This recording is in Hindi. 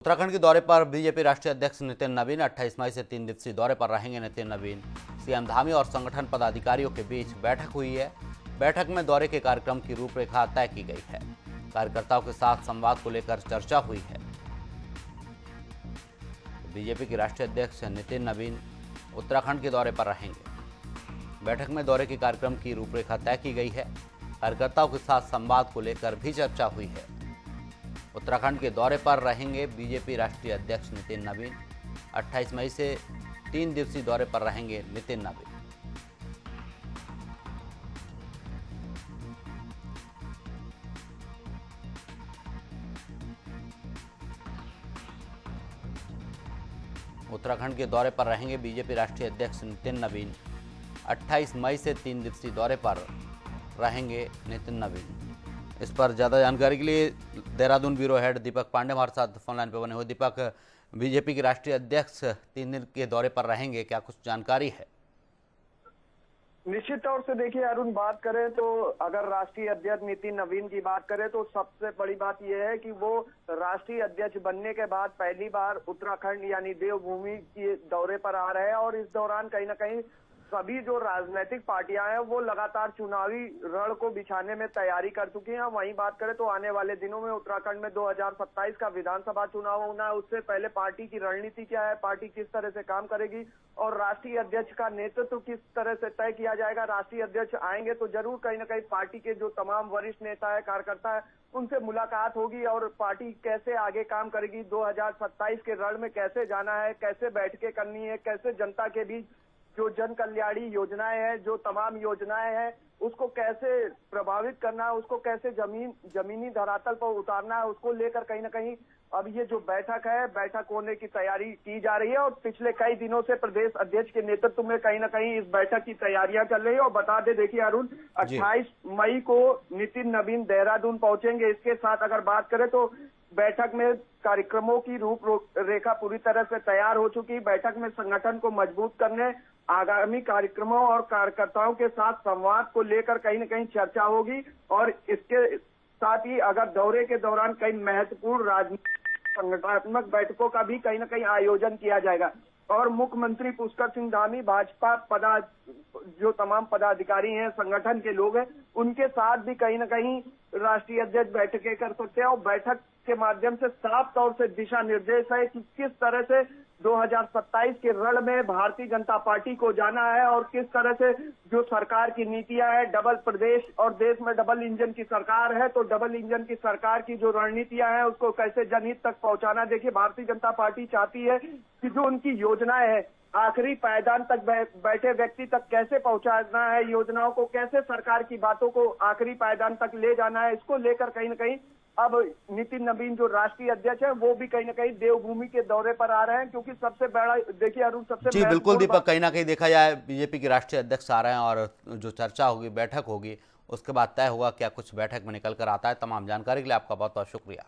उत्तराखंड के दौरे पर बीजेपी राष्ट्रीय अध्यक्ष नितिन नवीन 28 मई से 3 दिवसीय दौरे पर रहेंगे। नितिन नवीन, सीएम धामी और संगठन पदाधिकारियों के बीच बैठक हुई है। बैठक में दौरे के कार्यक्रम की रूपरेखा तय की गई है। कार्यकर्ताओं के साथ संवाद को लेकर चर्चा हुई है। बीजेपी के राष्ट्रीय अध्यक्ष नितिन नवीन उत्तराखंड के दौरे पर रहेंगे। बैठक में दौरे के कार्यक्रम की रूपरेखा तय की गई है। कार्यकर्ताओं के साथ संवाद को लेकर भी चर्चा हुई है। उत्तराखंड के दौरे पर रहेंगे बीजेपी राष्ट्रीय अध्यक्ष नितिन नवीन। 28 मई से 3 दिवसीय दौरे पर रहेंगे नितिन नवीन। उत्तराखंड के दौरे पर रहेंगे बीजेपी राष्ट्रीय अध्यक्ष नितिन नवीन। 28 मई से 3 दिवसीय दौरे पर रहेंगे नितिन नवीन। इस पर ज़्यादा जानकारी के लिए देहरादून ब्यूरो हेड दीपक पांडे हमारे साथ फोन लाइन पर बने हुए। दीपक, बीजेपी के राष्ट्रीय अध्यक्ष 3 दिन के दौरे पर रहेंगे, क्या कुछ जानकारी है? निश्चित तौर से देखिए अरुण, बात करें तो अगर राष्ट्रीय अध्यक्ष नितिन नवीन की बात करें तो सबसे बड़ी बात यह है कि वो राष्ट्रीय अध्यक्ष बनने के बाद पहली बार उत्तराखंड यानी देवभूमि के दौरे पर आ रहे हैं। और इस दौरान कहीं ना कहीं सभी जो राजनीतिक पार्टियां हैं वो लगातार चुनावी रण को बिछाने में तैयारी कर चुकी हैं। वहीं बात करें तो आने वाले दिनों में उत्तराखंड में 2027 का विधानसभा चुनाव होना है। उससे पहले पार्टी की रणनीति क्या है, पार्टी किस तरह से काम करेगी और राष्ट्रीय अध्यक्ष का नेतृत्व किस तरह से तय किया जाएगा। राष्ट्रीय अध्यक्ष आएंगे तो जरूर कहीं ना कहीं पार्टी के जो तमाम वरिष्ठ नेता है, कार्यकर्ता है, उनसे मुलाकात होगी और पार्टी कैसे आगे काम करेगी, 2027 के रण में कैसे जाना है, कैसे बैठकें करनी है, कैसे जनता के बीच जो जन कल्याणी योजनाएं हैं, जो तमाम योजनाएं हैं, उसको कैसे प्रभावित करना है, उसको कैसे जमीनी धरातल पर उतारना है, उसको लेकर कहीं ना कहीं अब ये जो बैठक है, बैठक होने की तैयारी की जा रही है। और पिछले कई दिनों से प्रदेश अध्यक्ष के नेतृत्व में कहीं ना कहीं इस बैठक की तैयारियां चल रही है। और बता दे देखिए अरुण, 28 मई को नितिन नवीन देहरादून पहुंचेंगे। इसके साथ अगर बात करें तो बैठक में कार्यक्रमों की रूपरेखा पूरी तरह से तैयार हो चुकी। बैठक में संगठन को मजबूत करने, आगामी कार्यक्रमों और कार्यकर्ताओं के साथ संवाद को लेकर कहीं न कहीं चर्चा होगी। और इसके साथ ही अगर दौरे के दौरान कई महत्वपूर्ण राजनीतिक संगठनात्मक बैठकों का भी कहीं न कहीं आयोजन किया जाएगा। और मुख्यमंत्री पुष्कर सिंह धामी, भाजपा जो तमाम पदाधिकारी हैं, संगठन के लोग हैं, उनके साथ भी कहीं न कहीं राष्ट्रीय अध्यक्ष बैठकें कर सकते हैं। और बैठक के माध्यम से साफ तौर से दिशा निर्देश है कि किस तरह से 2027 के रण में भारतीय जनता पार्टी को जाना है और किस तरह से जो सरकार की नीतियां है, डबल प्रदेश और देश में डबल इंजन की सरकार है, तो डबल इंजन की सरकार की जो रणनीतियां हैं उसको कैसे जनहित तक पहुंचाना। देखिए भारतीय जनता पार्टी चाहती है कि जो उनकी योजनाएं हैं आखिरी पायदान तक बैठे व्यक्ति तक कैसे पहुंचाना है, योजनाओं को कैसे सरकार की बातों को आखिरी पायदान तक ले जाना है। इसको लेकर कहीं न कहीं अब नितिन नवीन जो राष्ट्रीय अध्यक्ष है वो भी कहीं ना कहीं देवभूमि के दौरे पर आ रहे हैं। क्योंकि सबसे बड़ा देखिए अरुण, सबसे जी बिल्कुल दीपक, कहीं ना कहीं देखा जाए बीजेपी के राष्ट्रीय अध्यक्ष आ रहे हैं और जो चर्चा होगी, बैठक होगी, उसके बाद तय होगा क्या कुछ बैठक में निकल कर आता है। तमाम जानकारी के लिए आपका बहुत बहुत शुक्रिया।